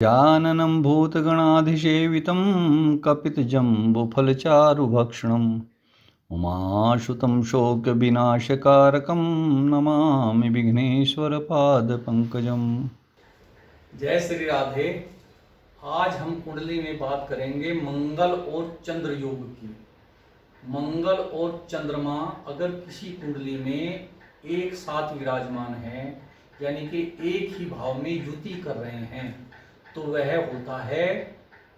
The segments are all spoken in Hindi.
जाननं भूतगणाधिसेवितं कपितजम्बुफलचारुभक्षणम् उमासुतं शोकविनाशकारकं नमामि विघ्नेश्वरपादपङ्कजम्। जय श्री राधे। आज हम कुंडली में बात करेंगे मंगल और चंद्र योग की। मंगल और चंद्रमा अगर किसी कुंडली में एक साथ विराजमान है, यानी कि एक ही भाव में युति कर रहे हैं, तो वह होता है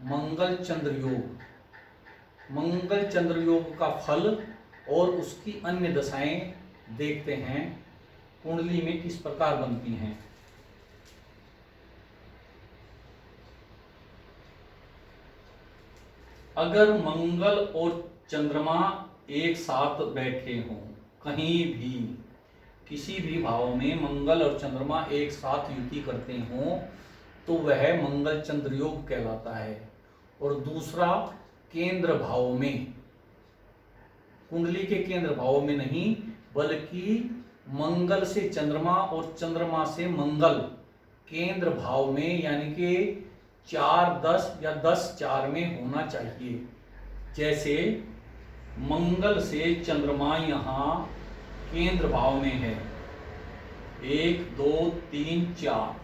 मंगल चंद्र योग। मंगल चंद्र योग का फल और उसकी अन्य दशाएं देखते हैं कुंडली में किस प्रकार बनती हैं। अगर मंगल और चंद्रमा एक साथ बैठे हों, कहीं भी किसी भी भाव में मंगल और चंद्रमा एक साथ युति करते हों, तो वह मंगल चंद्र योग कहलाता है। और दूसरा, केंद्र भाव में, कुंडली के केंद्र भाव में नहीं, बल्कि मंगल से चंद्रमा और चंद्रमा से मंगल केंद्र भाव में, यानी कि 4-10 या 10-4 में होना चाहिए। जैसे मंगल से चंद्रमा यहाँ केंद्र भाव में है 1, 2, 3, 4,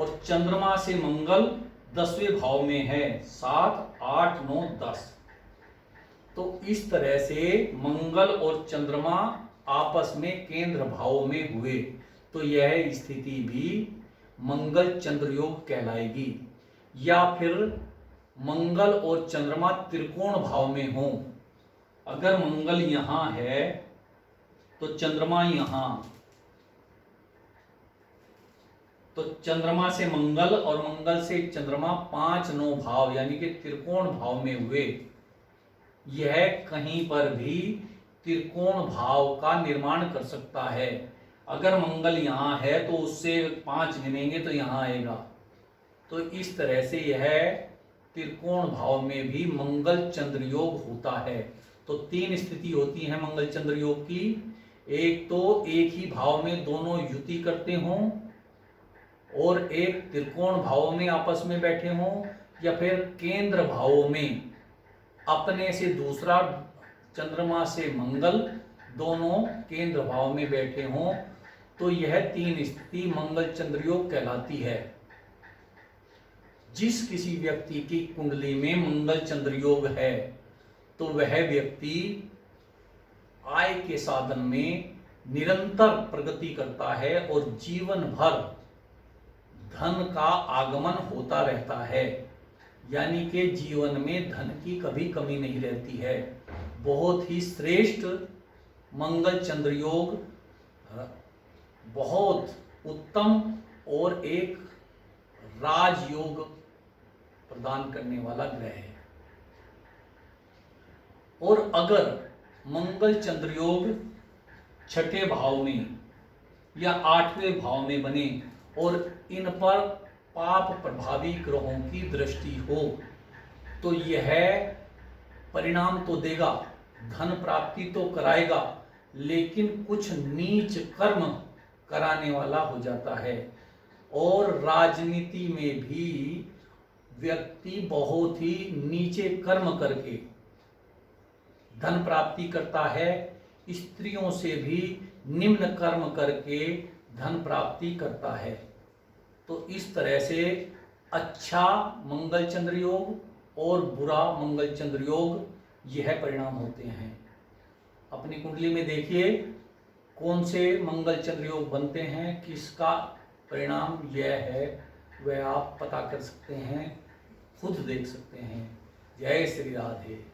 और चंद्रमा से मंगल 10वें भाव में है 7, 8, 9, 10। तो इस तरह से मंगल और चंद्रमा आपस में केंद्र भाव में हुए, तो यह स्थिति भी मंगल चंद्र योग कहलाएगी। या फिर मंगल और चंद्रमा त्रिकोण भाव में हो, अगर मंगल यहां है तो चंद्रमा यहां, तो चंद्रमा से मंगल और मंगल से चंद्रमा 5-9 भाव यानी कि त्रिकोण भाव में हुए, यह कहीं पर भी त्रिकोण भाव का निर्माण कर सकता है। अगर मंगल यहां है तो उससे 5 गिनेंगे तो यहां आएगा। तो इस तरह से यह त्रिकोण भाव में भी मंगल चंद्र योग होता है। तो 3 स्थिति होती है मंगल चंद्र योग की। एक तो एक ही भाव में दोनों युति करते हों, और एक त्रिकोण भाव में आपस में बैठे हों, या फिर केंद्र भाव में अपने से दूसरा चंद्रमा से मंगल दोनों केंद्र भाव में बैठे हों, तो यह 3 स्थिति मंगल चंद्र योग कहलाती है। जिस किसी व्यक्ति की कुंडली में मंगल चंद्र योग है, तो वह व्यक्ति आय के साधन में निरंतर प्रगति करता है और जीवन भर धन का आगमन होता रहता है, यानी कि जीवन में धन की कभी कमी नहीं रहती है। बहुत ही श्रेष्ठ मंगल चंद्र योग, बहुत उत्तम और एक राजयोग प्रदान करने वाला ग्रह है। और अगर मंगल चंद्र योग 6ठे भाव में या 8वें भाव में बने और इन पर पाप प्रभावी ग्रहों की दृष्टि हो, तो यह परिणाम तो देगा, धन प्राप्ति तो कराएगा, लेकिन कुछ नीच कर्म कराने वाला हो जाता है। और राजनीति में भी व्यक्ति बहुत ही नीचे कर्म करके धन प्राप्ति करता है, स्त्रियों से भी निम्न कर्म करके धन प्राप्ति करता है। तो इस तरह से अच्छा मंगल चंद्र योग और बुरा मंगल चंद्र योग, यह परिणाम होते हैं। अपनी कुंडली में देखिए कौन से मंगल चंद्र योग बनते हैं, किसका परिणाम यह है, वह आप पता कर सकते हैं, खुद देख सकते हैं। जय श्री राधे।